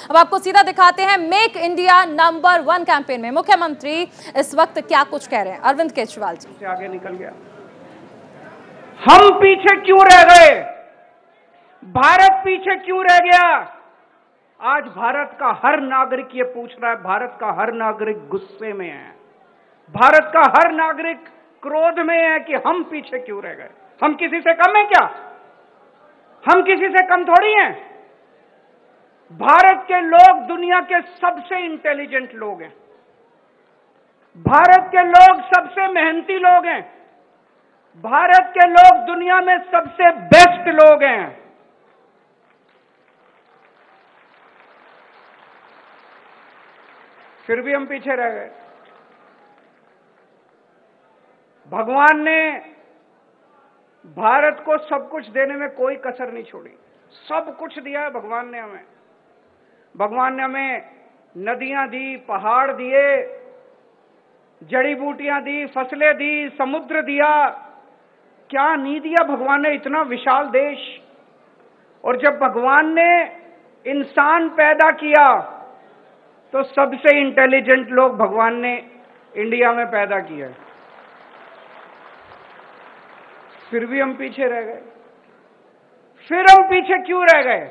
अब आपको सीधा दिखाते हैं मेक इंडिया नंबर 1 कैंपेन में मुख्यमंत्री इस वक्त क्या कुछ कह रहे हैं। अरविंद केजरीवाल जी से आगे निकल गया, हम पीछे क्यों रह गए, भारत पीछे क्यों रह गया। आज भारत का हर नागरिक ये पूछ रहा है, भारत का हर नागरिक गुस्से में है, भारत का हर नागरिक क्रोध में है कि हम पीछे क्यों रह गए। हम किसी से कम हैं क्या? हम किसी से कम थोड़ी हैं। भारत के लोग दुनिया के सबसे इंटेलिजेंट लोग हैं, भारत के लोग सबसे मेहनती लोग हैं, भारत के लोग दुनिया में सबसे बेस्ट लोग हैं। फिर भी हम पीछे रह गए। भगवान ने भारत को सब कुछ देने में कोई कसर नहीं छोड़ी, सब कुछ दिया है भगवान ने हमें। भगवान ने हमें नदियां दी, पहाड़ दिए, जड़ी बूटियां दी, फसलें दी, समुद्र दिया। क्या नहीं दिया भगवान ने, इतना विशाल देश। और जब भगवान ने इंसान पैदा किया तो सबसे इंटेलिजेंट लोग भगवान ने इंडिया में पैदा किए, फिर भी हम पीछे रह गए। फिर हम पीछे क्यों रह गए?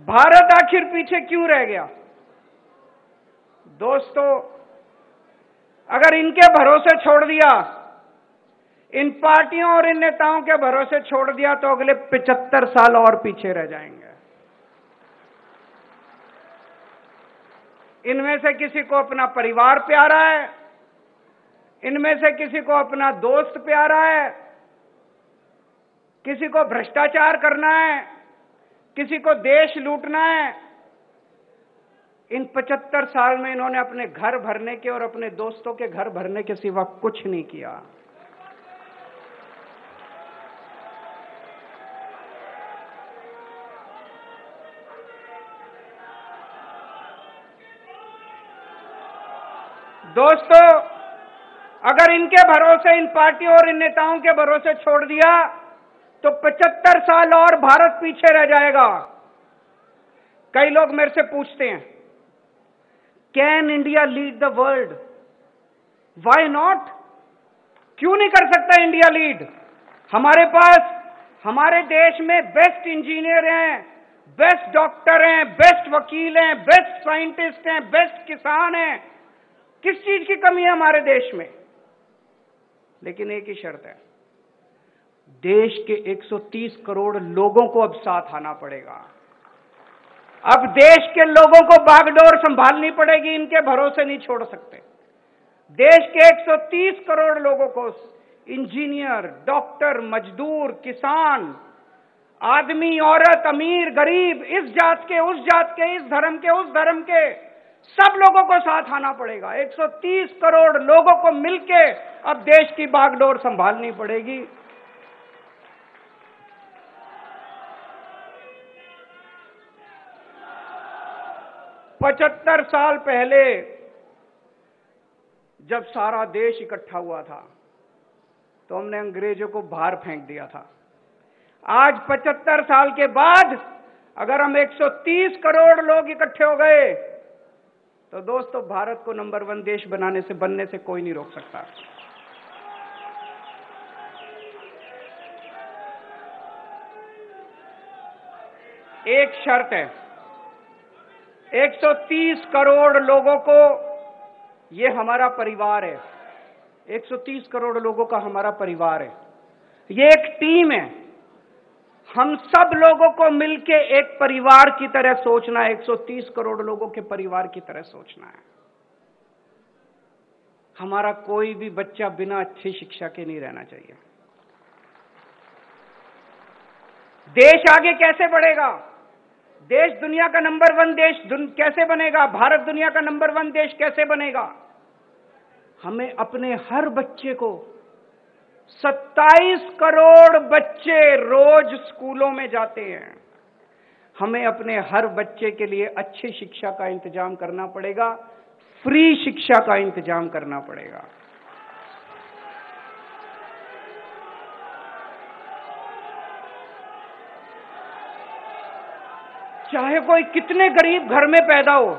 भारत आखिर पीछे क्यों रह गया? दोस्तों, अगर इनके भरोसे छोड़ दिया, इन पार्टियों और इन नेताओं के भरोसे छोड़ दिया तो अगले 75 साल और पीछे रह जाएंगे। इनमें से किसी को अपना परिवार प्यारा है, इनमें से किसी को अपना दोस्त प्यारा है, किसी को भ्रष्टाचार करना है, किसी को देश लूटना है। इन 75 साल में इन्होंने अपने घर भरने के और अपने दोस्तों के घर भरने के सिवा कुछ नहीं किया। दोस्तों, अगर इनके भरोसे, इन पार्टियों और इन नेताओं के भरोसे छोड़ दिया तो 75 साल और भारत पीछे रह जाएगा। कई लोग मेरे से पूछते हैं, can India lead the world? Why not? क्यों नहीं कर सकता इंडिया लीड? हमारे पास, हमारे देश में बेस्ट इंजीनियर हैं, बेस्ट डॉक्टर हैं, बेस्ट वकील हैं, बेस्ट साइंटिस्ट हैं, बेस्ट किसान हैं। किस चीज की कमी है हमारे देश में? लेकिन एक ही शर्त है, देश के 130 करोड़ लोगों को अब साथ आना पड़ेगा। अब देश के लोगों को बागडोर संभालनी पड़ेगी, इनके भरोसे नहीं छोड़ सकते। देश के 130 करोड़ लोगों को, इंजीनियर, डॉक्टर, मजदूर, किसान, आदमी, औरत, अमीर, गरीब, इस जात के, उस जात के, इस धर्म के, उस धर्म के, सब लोगों को साथ आना पड़ेगा। 130 करोड़ लोगों को मिलके अब देश की बागडोर संभालनी पड़ेगी। पचहत्तर साल पहले जब सारा देश इकट्ठा हुआ था तो हमने अंग्रेजों को बाहर फेंक दिया था। आज 75 साल के बाद अगर हम 130 करोड़ लोग इकट्ठे हो गए तो दोस्तों, भारत को नंबर 1 देश बनने से कोई नहीं रोक सकता। एक शर्त है, 130 करोड़ लोगों को, ये हमारा परिवार है, 130 करोड़ लोगों का हमारा परिवार है, ये एक टीम है। हम सब लोगों को मिलके एक परिवार की तरह सोचना है, 130 करोड़ लोगों के परिवार की तरह सोचना है। हमारा कोई भी बच्चा बिना अच्छी शिक्षा के नहीं रहना चाहिए। देश आगे कैसे बढ़ेगा? देश दुनिया का नंबर 1 देश कैसे बनेगा? भारत दुनिया का नंबर 1 देश कैसे बनेगा? हमें अपने हर बच्चे को, 27 करोड़ बच्चे रोज स्कूलों में जाते हैं, हमें अपने हर बच्चे के लिए अच्छी शिक्षा का इंतजाम करना पड़ेगा, फ्री शिक्षा का इंतजाम करना पड़ेगा। चाहे कोई कितने गरीब घर में पैदा हो,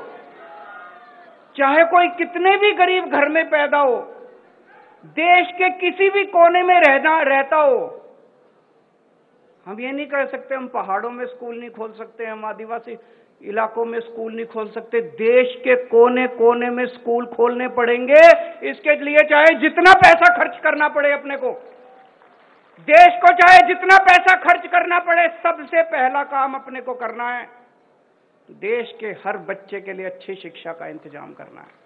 चाहे कोई कितने भी गरीब घर में पैदा हो, देश के किसी भी कोने में रहता हो, हम ये नहीं कह सकते हम पहाड़ों में स्कूल नहीं खोल सकते, हम आदिवासी इलाकों में स्कूल नहीं खोल सकते। देश के कोने कोने में स्कूल खोलने पड़ेंगे। इसके लिए चाहे जितना पैसा खर्च करना पड़े अपने को, देश को चाहे जितना पैसा खर्च करना पड़े, सबसे पहला काम अपने को करना है देश के हर बच्चे के लिए अच्छी शिक्षा का इंतजाम करना है।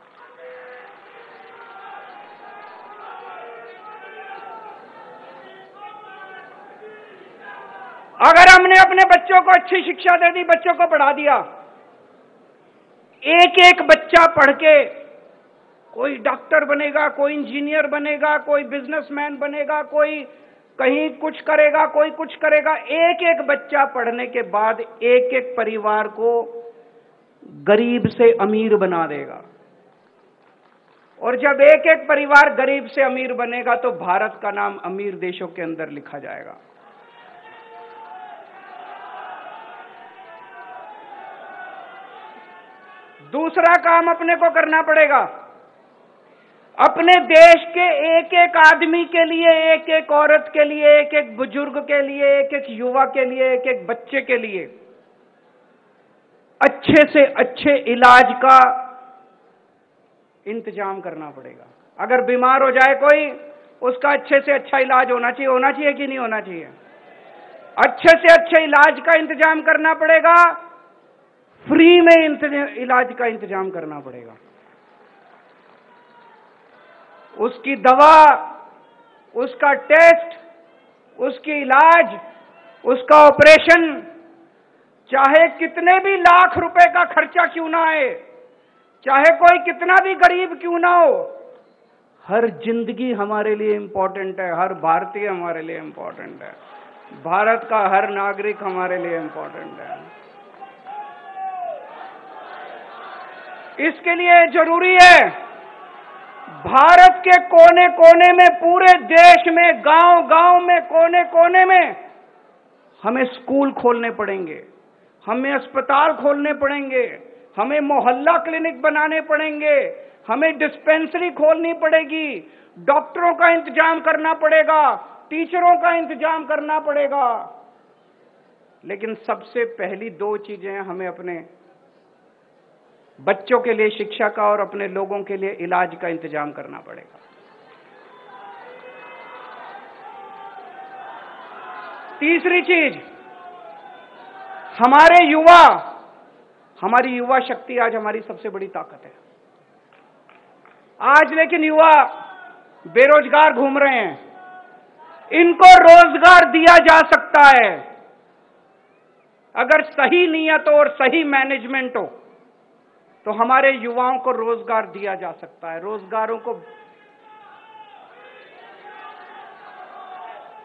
अगर हमने अपने बच्चों को अच्छी शिक्षा दे दी, बच्चों को पढ़ा दिया, एक एक बच्चा पढ़ के कोई डॉक्टर बनेगा, कोई इंजीनियर बनेगा, कोई बिजनेसमैन बनेगा, कोई कहीं कुछ करेगा, कोई कुछ करेगा। एक एक बच्चा पढ़ने के बाद एक एक परिवार को गरीब से अमीर बना देगा। और जब एक एक परिवार गरीब से अमीर बनेगा तो भारत का नाम अमीर देशों के अंदर लिखा जाएगा। दूसरा काम अपने को करना पड़ेगा, अपने देश के एक एक आदमी के लिए, एक एक औरत के लिए, एक एक बुजुर्ग के लिए, एक एक युवा के लिए, एक एक बच्चे के लिए अच्छे से अच्छे इलाज का इंतजाम करना पड़ेगा। अगर बीमार हो जाए कोई, उसका अच्छे से अच्छा इलाज होना चाहिए कि नहीं होना चाहिए? अच्छे से अच्छे इलाज का इंतजाम करना पड़ेगा, फ्री में इलाज का इंतजाम करना पड़ेगा। उसकी दवा, उसका टेस्ट, उसकी इलाज, उसका ऑपरेशन, चाहे कितने भी लाख रुपए का खर्चा क्यों ना आए, चाहे कोई कितना भी गरीब क्यों ना हो, हर जिंदगी हमारे लिए इंपॉर्टेंट है, हर भारतीय हमारे लिए इंपॉर्टेंट है, भारत का हर नागरिक हमारे लिए इंपॉर्टेंट है। इसके लिए जरूरी है भारत के कोने कोने में, पूरे देश में, गांव गांव में, कोने कोने में हमें स्कूल खोलने पड़ेंगे, हमें अस्पताल खोलने पड़ेंगे, हमें मोहल्ला क्लिनिक बनाने पड़ेंगे, हमें डिस्पेंसरी खोलनी पड़ेगी, डॉक्टरों का इंतजाम करना पड़ेगा, टीचरों का इंतजाम करना पड़ेगा। लेकिन सबसे पहली दो चीजें हमें अपने बच्चों के लिए शिक्षा का और अपने लोगों के लिए इलाज का इंतजाम करना पड़ेगा। तीसरी चीज, हमारी युवा शक्ति आज हमारी सबसे बड़ी ताकत है। आज लेकिन युवा बेरोजगार घूम रहे हैं, इनको रोजगार दिया जा सकता है अगर सही नियत और सही मैनेजमेंट हो, तो हमारे युवाओं को रोजगार दिया जा सकता है। रोजगारों को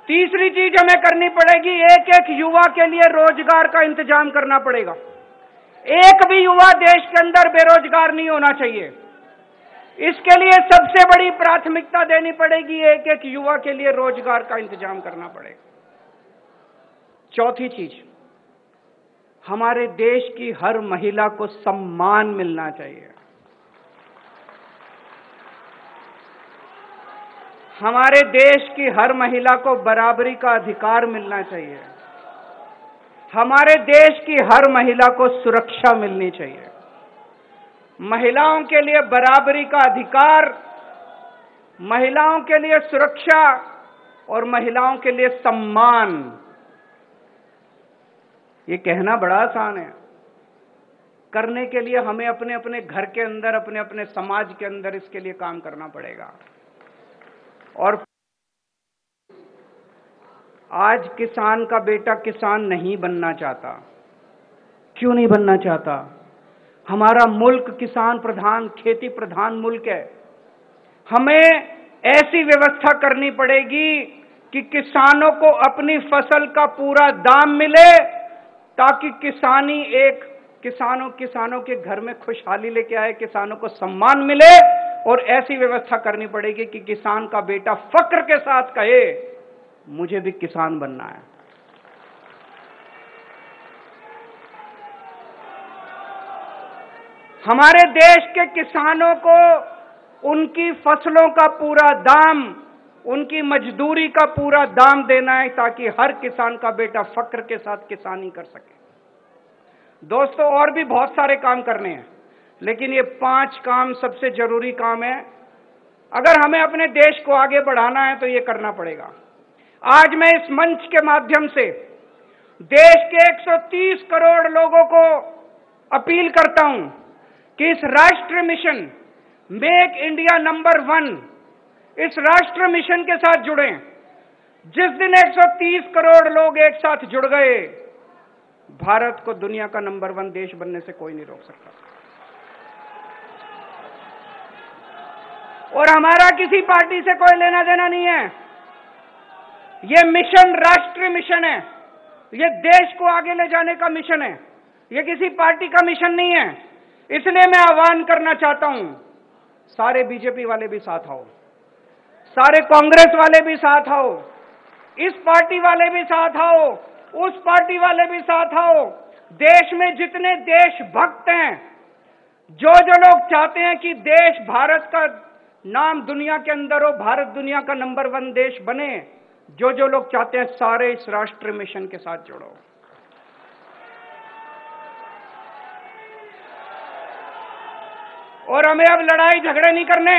तीसरी चीज हमें करनी पड़ेगी, एक एक युवा के लिए रोजगार का इंतजाम करना पड़ेगा। एक भी युवा देश के अंदर बेरोजगार नहीं होना चाहिए। इसके लिए सबसे बड़ी प्राथमिकता देनी पड़ेगी, एक एक युवा के लिए रोजगार का इंतजाम करना पड़ेगा। चौथी चीज, हमारे देश की हर महिला को सम्मान मिलना चाहिए। हमारे देश की हर महिला को बराबरी का अधिकार मिलना चाहिए। हमारे देश की हर महिला को सुरक्षा मिलनी चाहिए। महिलाओं के लिए बराबरी का अधिकार, महिलाओं के लिए सुरक्षा और महिलाओं के लिए सम्मान, ये कहना बड़ा आसान है, करने के लिए हमें अपने अपने घर के अंदर, अपने अपने समाज के अंदर इसके लिए काम करना पड़ेगा। और आज किसान का बेटा किसान नहीं बनना चाहता। क्यों नहीं बनना चाहता? हमारा मुल्क किसान प्रधान, खेती प्रधान मुल्क है। हमें ऐसी व्यवस्था करनी पड़ेगी कि किसानों को अपनी फसल का पूरा दाम मिले, ताकि किसानों के घर में खुशहाली लेके आए, किसानों को सम्मान मिले। और ऐसी व्यवस्था करनी पड़ेगी कि किसान का बेटा फक्र के साथ कहे, मुझे भी किसान बनना है। हमारे देश के किसानों को उनकी फसलों का पूरा दाम, उनकी मजदूरी का पूरा दाम देना है, ताकि हर किसान का बेटा फक्र के साथ किसानी कर सके। दोस्तों, और भी बहुत सारे काम करने हैं, लेकिन ये 5 काम सबसे जरूरी काम है। अगर हमें अपने देश को आगे बढ़ाना है तो ये करना पड़ेगा। आज मैं इस मंच के माध्यम से देश के 130 करोड़ लोगों को अपील करता हूं कि इस राष्ट्र मिशन मेक इंडिया नंबर 1, इस राष्ट्र मिशन के साथ जुड़ें। जिस दिन 130 करोड़ लोग एक साथ जुड़ गए, भारत को दुनिया का नंबर 1 देश बनने से कोई नहीं रोक सकता। और हमारा किसी पार्टी से कोई लेना देना नहीं है। यह मिशन राष्ट्रीय मिशन है, यह देश को आगे ले जाने का मिशन है, यह किसी पार्टी का मिशन नहीं है। इसलिए मैं आह्वान करना चाहता हूं, सारे बीजेपी वाले भी साथ आओ, सारे कांग्रेस वाले भी साथ आओ, इस पार्टी वाले भी साथ आओ, उस पार्टी वाले भी साथ आओ। देश में जितने देशभक्त हैं, जो लोग चाहते हैं कि देश, भारत का नाम दुनिया के अंदर हो, भारत दुनिया का नंबर 1 देश बने, जो लोग चाहते हैं, सारे इस राष्ट्रीय मिशन के साथ जुड़ो। और हमें अब लड़ाई झगड़े नहीं करने।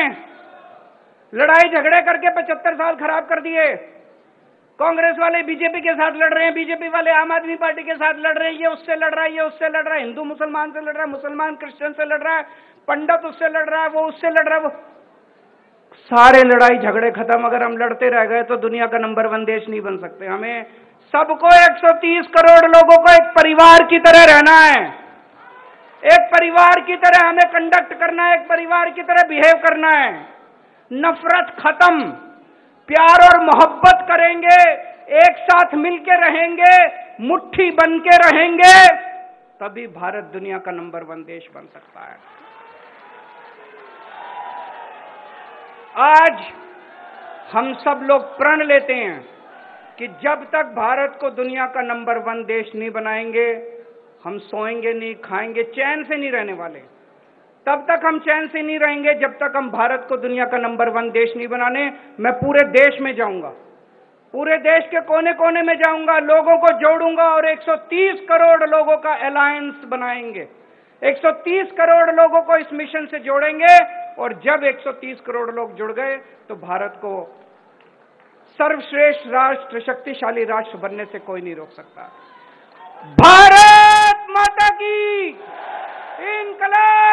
लड़ाई झगड़े करके 75 साल खराब कर दिए। कांग्रेस वाले बीजेपी के साथ लड़ रहे हैं, बीजेपी वाले आम आदमी पार्टी के साथ लड़ रहे हैं, ये उससे लड़ रहा है, ये उससे लड़ रहा है, हिंदू मुसलमान से लड़ रहा है, मुसलमान क्रिश्चियन से लड़ रहा है, पंडित उससे लड़ रहा है, वो उससे लड़ रहा है। वो सारे लड़ाई झगड़े खत्म। अगर हम लड़ते रह गए तो दुनिया का नंबर 1 देश नहीं बन सकते। हमें सबको, 130 करोड़ लोगों को एक परिवार की तरह रहना है, एक परिवार की तरह हमें कंडक्ट करना है, एक परिवार की तरह बिहेव करना है। नफरत खत्म, प्यार और मोहब्बत करेंगे, एक साथ मिलके रहेंगे, मुट्ठी बन के रहेंगे, तभी भारत दुनिया का नंबर 1 देश बन सकता है। आज हम सब लोग प्रण लेते हैं कि जब तक भारत को दुनिया का नंबर 1 देश नहीं बनाएंगे, हम सोएंगे नहीं, खाएंगे, चैन से नहीं रहने वाले। तब तक हम चैन से नहीं रहेंगे जब तक हम भारत को दुनिया का नंबर 1 देश नहीं बनाने। मैं पूरे देश में जाऊंगा, पूरे देश के कोने कोने में जाऊंगा, लोगों को जोड़ूंगा और 130 करोड़ लोगों का अलायंस बनाएंगे। 130 करोड़ लोगों को इस मिशन से जोड़ेंगे, और जब 130 करोड़ लोग जुड़ गए तो भारत को सर्वश्रेष्ठ राष्ट्र, शक्तिशाली राष्ट्र बनने से कोई नहीं रोक सकता। भारत माता की इनकलाब।